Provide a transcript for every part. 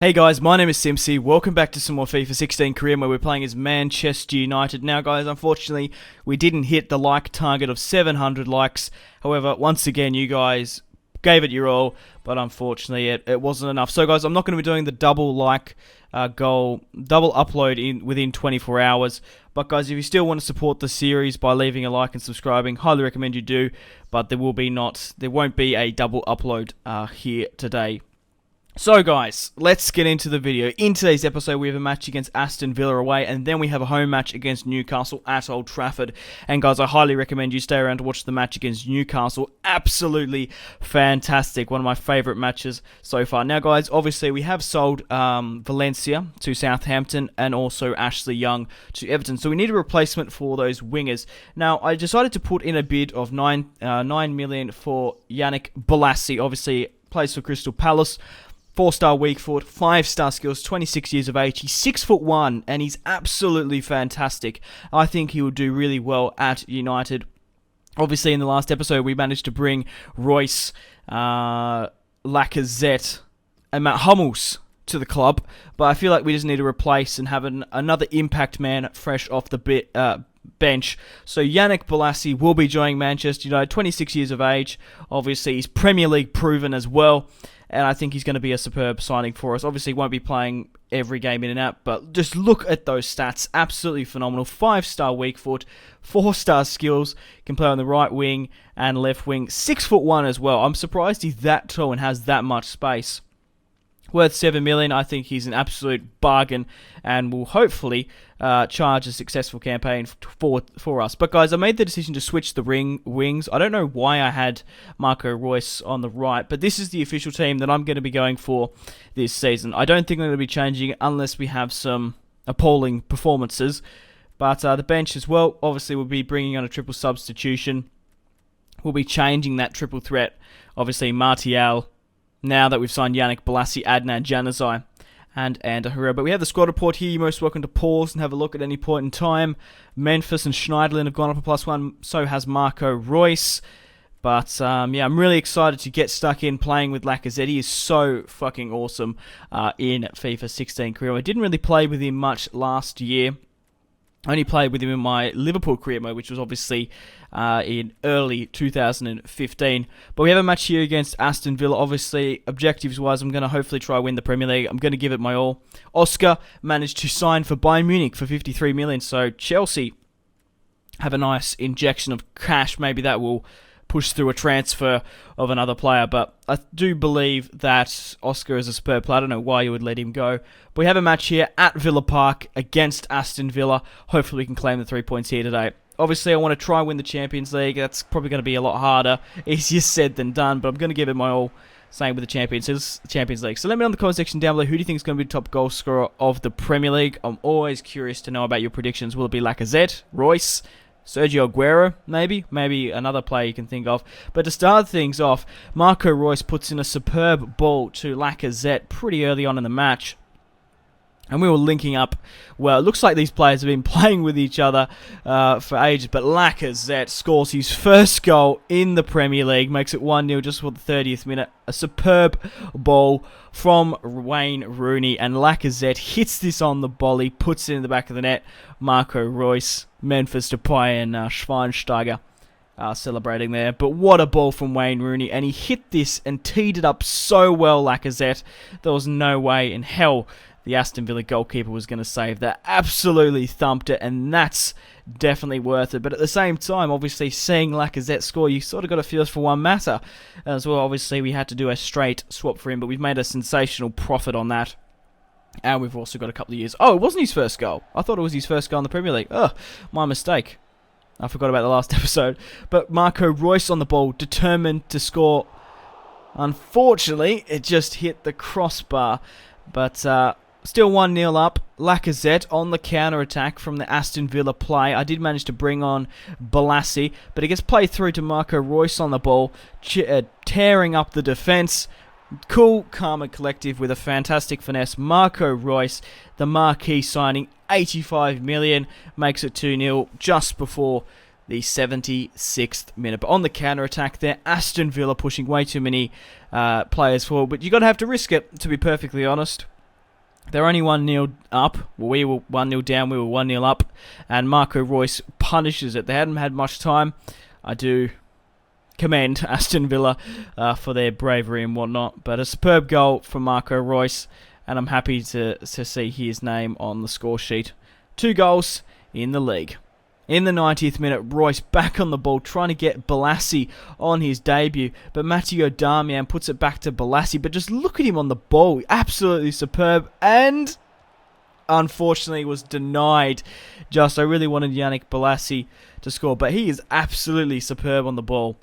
Hey guys, my name is Simpzy. Welcome back to some more FIFA 16 career where we're playing as Manchester United. Now guys, unfortunately, we didn't hit the like target of 700 likes. However, once again, you guys gave it your all, but unfortunately it wasn't enough. So guys, I'm not going to be doing the double like goal, double upload within 24 hours. But guys, if you still want to support the series by leaving a like and subscribing, highly recommend you do. But there won't be a double upload here today. So guys, let's get into the video. In today's episode, we have a match against Aston Villa away, and then we have a home match against Newcastle at Old Trafford. And guys, I highly recommend you stay around to watch the match against Newcastle. Absolutely fantastic. One of my favourite matches so far. Now guys, obviously we have sold Valencia to Southampton and also Ashley Young to Everton. So we need a replacement for those wingers. Now, I decided to put in a bid of 9 million for Yannick Bolasie. Obviously, plays for Crystal Palace. 4-star weak foot, 5-star skills, 26 years of age. He's 6'1", and he's absolutely fantastic. I think he will do really well at United. Obviously, in the last episode, we managed to bring Royce, Lacazette, and Matt Hummels to the club, but I feel like we just need to replace and have another impact man fresh off the bench. So Yannick Bolasie will be joining Manchester United, 26 years of age. Obviously, he's Premier League proven as well. And I think he's going to be a superb signing for us. Obviously, he won't be playing every game in and out, but just look at those stats. Absolutely phenomenal. 5-star weak foot, 4-star skills, can play on the right wing and left wing. 6'1" as well. I'm surprised he's that tall and has that much space. Worth 7 million. I think he's an absolute bargain and will hopefully charge a successful campaign for us. But guys, I made the decision to switch the wings. I don't know why I had Marco Reus on the right, but this is the official team that I'm going to be going for this season. I don't think I'm going to be changing it unless we have some appalling performances. But the bench as well, obviously we'll be bringing on a triple substitution. We'll be changing that triple threat. Obviously Martial, now that we've signed Yannick Bolasie, Adnan Januzaj, and Ander Herrera. But we have the squad report here. You're most welcome to pause and have a look at any point in time. Memphis and Schneiderlin have gone up a +1. So has Marco Reus. But, yeah, I'm really excited to get stuck in playing with Lacazette. He is so fucking awesome in FIFA 16 career. I didn't really play with him much last year. I only played with him in my Liverpool career mode, which was obviously in early 2015. But we have a match here against Aston Villa. Obviously, objectives-wise, I'm going to hopefully try win the Premier League. I'm going to give it my all. Oscar managed to sign for Bayern Munich for 53 million. So Chelsea have a nice injection of cash. Maybe that will push through a transfer of another player, but I do believe that Oscar is a superb player. I don't know why you would let him go. But we have a match here at Villa Park against Aston Villa. Hopefully we can claim the 3 points here today. Obviously I want to try and win the Champions League. That's probably going to be a lot harder. Easier said than done, but I'm going to give it my all. Same with the Champions League. So let me know in the comment section down below, who do you think is going to be the top goal scorer of the Premier League? I'm always curious to know about your predictions. Will it be Lacazette, Royce, Sergio Aguero, maybe another player you can think of. But to start things off, Marco Reus puts in a superb ball to Lacazette pretty early on in the match. And we were linking up. Well, it looks like these players have been playing with each other for ages. But Lacazette scores his first goal in the Premier League. Makes it 1-0 just for the 30th minute. A superb ball from Wayne Rooney. And Lacazette hits this on the volley. Puts it in the back of the net. Marco Reus, Memphis Depay and Schweinsteiger celebrating there. But what a ball from Wayne Rooney. And he hit this and teed it up so well, Lacazette. There was no way in hell the Aston Villa goalkeeper was going to save that. Absolutely thumped it, and that's definitely worth it. But at the same time, obviously, seeing Lacazette score, you sort of got a feel for one matter. As well, obviously, we had to do a straight swap for him, but we've made a sensational profit on that. And we've also got a couple of years. Oh, it wasn't his first goal. I thought it was his first goal in the Premier League. Oh, my mistake. I forgot about the last episode. But Marco Reus on the ball, determined to score. Unfortunately, it just hit the crossbar. But still 1-0 up. Lacazette on the counter-attack from the Aston Villa play. I did manage to bring on Bolasie, but it gets played through to Marco Reus on the ball, tearing up the defence. Cool, calm and collective with a fantastic finesse. Marco Reus, the marquee signing, 85 million, makes it 2-0 just before the 76th minute. But on the counter-attack there, Aston Villa pushing way too many players forward. But you've got to have to risk it, to be perfectly honest. They're only 1-0 up. Well, we were 1-0 down. We were 1-0 up. And Marco Reus punishes it. They hadn't had much time. I do commend Aston Villa for their bravery and whatnot. But a superb goal from Marco Reus. And I'm happy to see his name on the score sheet. 2 goals in the league. In the 90th minute, Reus back on the ball, trying to get Bolasie on his debut. But Matteo Darmian puts it back to Bolasie. But just look at him on the ball. Absolutely superb. And unfortunately was denied. I really wanted Yannick Bolasie to score. But he is absolutely superb on the ball.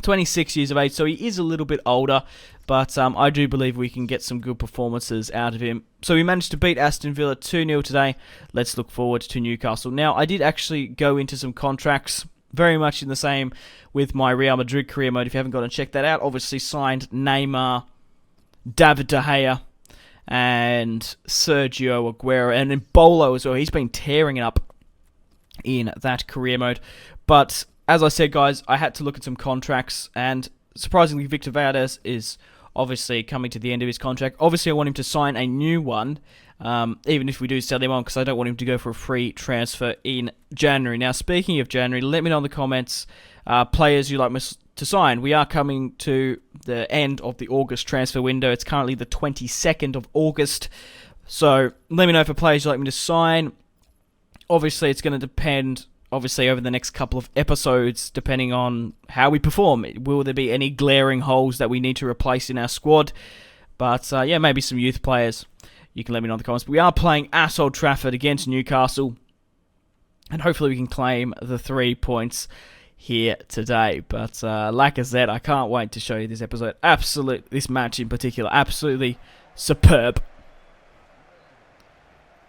26 years of age, so he is a little bit older, but I do believe we can get some good performances out of him. So we managed to beat Aston Villa 2-0 today. Let's look forward to Newcastle. Now, I did actually go into some contracts, very much in the same with my Real Madrid career mode. If you haven't gone and checked that out, obviously signed Neymar, David De Gea, and Sergio Aguero, and then Bolo as well. He's been tearing it up in that career mode, but as I said, guys, I had to look at some contracts, and surprisingly, Victor Valdes is obviously coming to the end of his contract. Obviously, I want him to sign a new one, even if we do sell him on, because I don't want him to go for a free transfer in January. Now, speaking of January, let me know in the comments players you'd like me to sign. We are coming to the end of the August transfer window. It's currently the 22nd of August, so let me know for players you'd like me to sign. Obviously, it's going to depend over the next couple of episodes, depending on how we perform. Will there be any glaring holes that we need to replace in our squad? But yeah, maybe some youth players. You can let me know in the comments. But we are playing at Old Trafford against Newcastle, and hopefully we can claim the 3 points here today. But Lacazette, I can't wait to show you this episode. This match in particular, absolutely superb.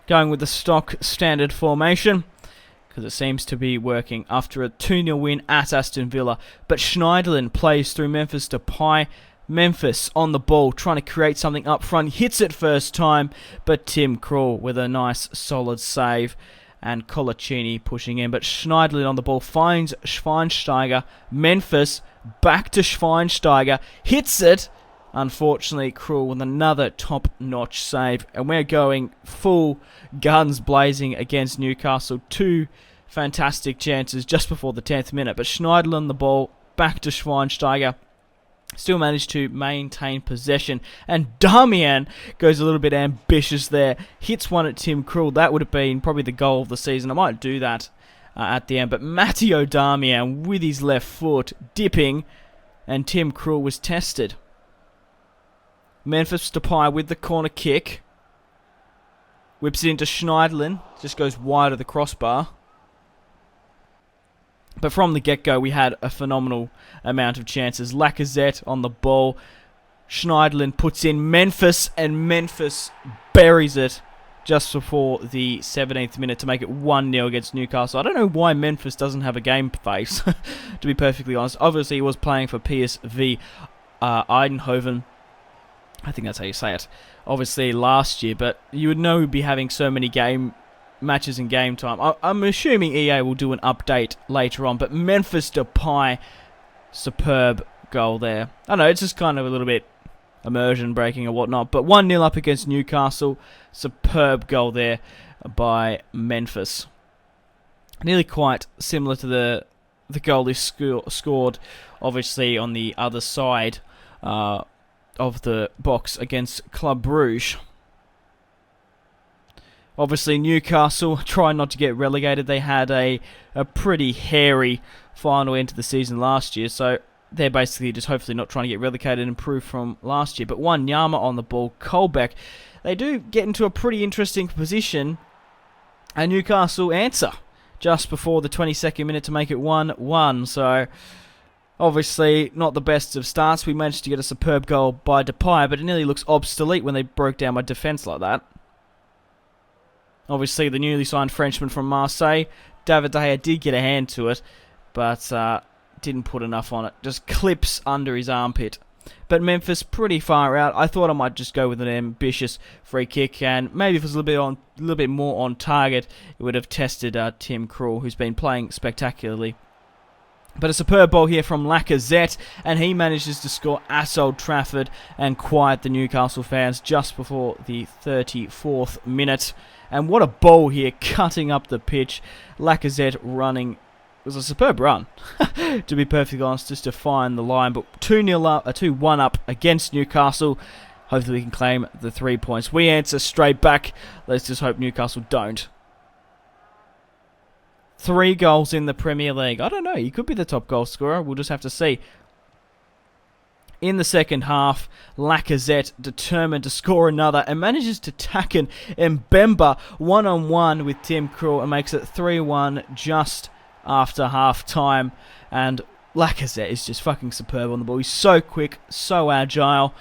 Going with the stock standard formation, because it seems to be working after a 2-0 win at Aston Villa. But Schneiderlin plays through Memphis Depay. Memphis on the ball, trying to create something up front. Hits it first time, but Tim Krul with a nice solid save. And Colaccini pushing in. But Schneiderlin on the ball finds Schweinsteiger. Memphis back to Schweinsteiger. Hits it. Unfortunately, Krul with another top-notch save. And we're going full guns blazing against Newcastle. 2 fantastic chances just before the 10th minute. But Schneiderlin on the ball, back to Schweinsteiger. Still managed to maintain possession. And Darmian goes a little bit ambitious there. Hits one at Tim Krul. That would have been probably the goal of the season. I might do that at the end. But Matteo Darmian with his left foot dipping. And Tim Krul was tested. Memphis Depay with the corner kick. Whips it into Schneiderlin. Just goes wide of the crossbar. But from the get-go, we had a phenomenal amount of chances. Lacazette on the ball. Schneiderlin puts in Memphis, and Memphis buries it just before the 17th minute to make it 1-0 against Newcastle. I don't know why Memphis doesn't have a game face, to be perfectly honest. Obviously, he was playing for PSV Eindhoven. I think that's how you say it. Obviously last year, but you would know he'd be having so many matches in game time. I'm assuming EA will do an update later on, but Memphis Depay, superb goal there. I don't know, it's just kind of a little bit immersion breaking or whatnot, but 1-0 up against Newcastle. Superb goal there by Memphis. Nearly quite similar to the goal he scored, obviously, on the other side of the box against Club Brugge. Obviously, Newcastle trying not to get relegated. They had a pretty hairy final end to the season last year, so they're basically just hopefully not trying to get relegated and improve from last year. But Wanyama on the ball, Colbeck. They do get into a pretty interesting position, and Newcastle answer just before the 22nd minute to make it 1-1. So obviously, not the best of starts. We managed to get a superb goal by Depay, but it nearly looks obsolete when they broke down my defence like that. Obviously, the newly signed Frenchman from Marseille, David De Gea, did get a hand to it, but didn't put enough on it. Just clips under his armpit. But Memphis pretty far out. I thought I might just go with an ambitious free kick, and maybe if it was a little bit more on target, it would have tested Tim Krul, who's been playing spectacularly But a superb ball here from Lacazette, and he manages to score at Old Trafford and quiet the Newcastle fans just before the 34th minute. And what a ball here, cutting up the pitch. Lacazette running. It was a superb run, to be perfectly honest, just to find the line. But 2-1 up against Newcastle. Hopefully we can claim the 3 points. We answer straight back. Let's just hope Newcastle don't. 3 goals in the Premier League. I don't know. He could be the top goal scorer. We'll just have to see. In the second half, Lacazette determined to score another and manages to tackle Mbemba one-on-one with Tim Krul and makes it 3-1 just after half-time. And Lacazette is just fucking superb on the ball. He's so quick, so agile,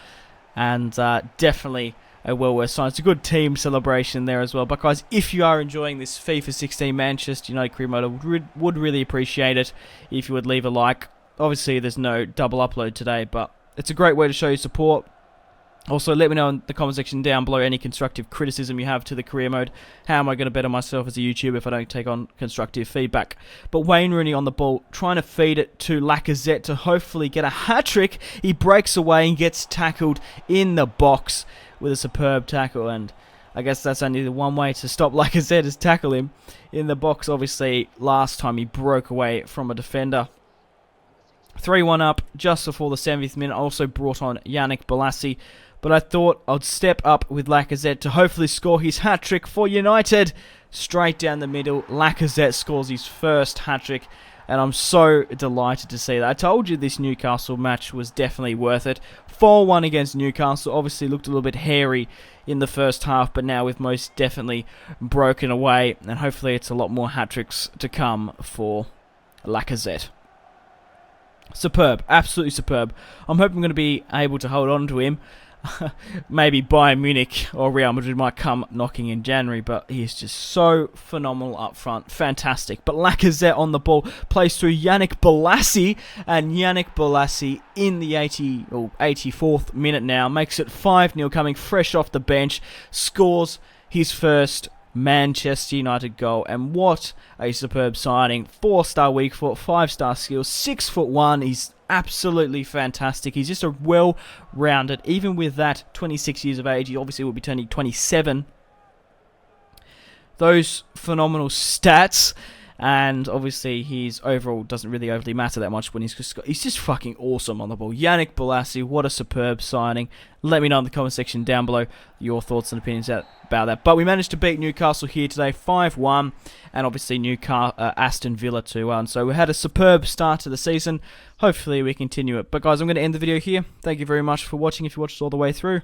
and definitely a well worth sign. It's a good team celebration there as well. But guys, if you are enjoying this FIFA 16 Manchester United career mode, I would really appreciate it if you would leave a like. Obviously, there's no double upload today, but it's a great way to show your support. Also, let me know in the comment section down below any constructive criticism you have to the career mode. How am I going to better myself as a YouTuber if I don't take on constructive feedback? But Wayne Rooney on the ball, trying to feed it to Lacazette to hopefully get a hat-trick. He breaks away and gets tackled in the box with a superb tackle. And I guess that's only the one way to stop Lacazette is tackle him in the box. Obviously, last time he broke away from a defender. 3-1 up just before the 70th minute. Also brought on Yannick Bolasie. But I thought I'd step up with Lacazette to hopefully score his hat-trick for United. Straight down the middle, Lacazette scores his first hat-trick. And I'm so delighted to see that. I told you this Newcastle match was definitely worth it. 4-1 against Newcastle. Obviously looked a little bit hairy in the first half. But now we've most definitely broken away. And hopefully it's a lot more hat-tricks to come for Lacazette. Superb. Absolutely superb. I'm hoping I'm going to be able to hold on to him. Maybe Bayern Munich or Real Madrid might come knocking in January, but he is just so phenomenal up front. Fantastic. But Lacazette on the ball plays through Yannick Bolasie, and Yannick Bolasie in the 84th minute now makes it 5-0, coming fresh off the bench, scores his first Manchester United goal. And what a superb signing. 4-star weak foot, 5-star skills, 6'1". He's absolutely fantastic. He's just a well-rounded, even with that 26 years of age, he obviously will be turning 27. Those phenomenal stats, and obviously his overall doesn't really overly matter that much when he's just fucking awesome on the ball. Yannick Bolasie, what a superb signing. Let me know in the comment section down below your thoughts and opinions about that. But we managed to beat Newcastle here today, 5-1, and obviously Aston Villa 2-1. So we had a superb start to the season. Hopefully we continue it. But guys, I'm going to end the video here. Thank you very much for watching if you watched all the way through.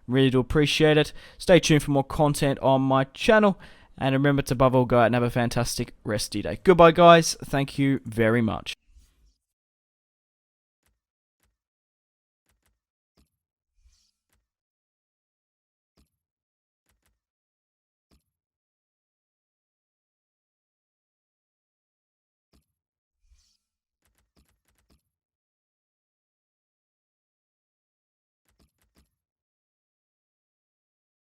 Really do appreciate it. Stay tuned for more content on my channel. And remember to above all go out and have a fantastic rest of your day. Goodbye guys. Thank you very much.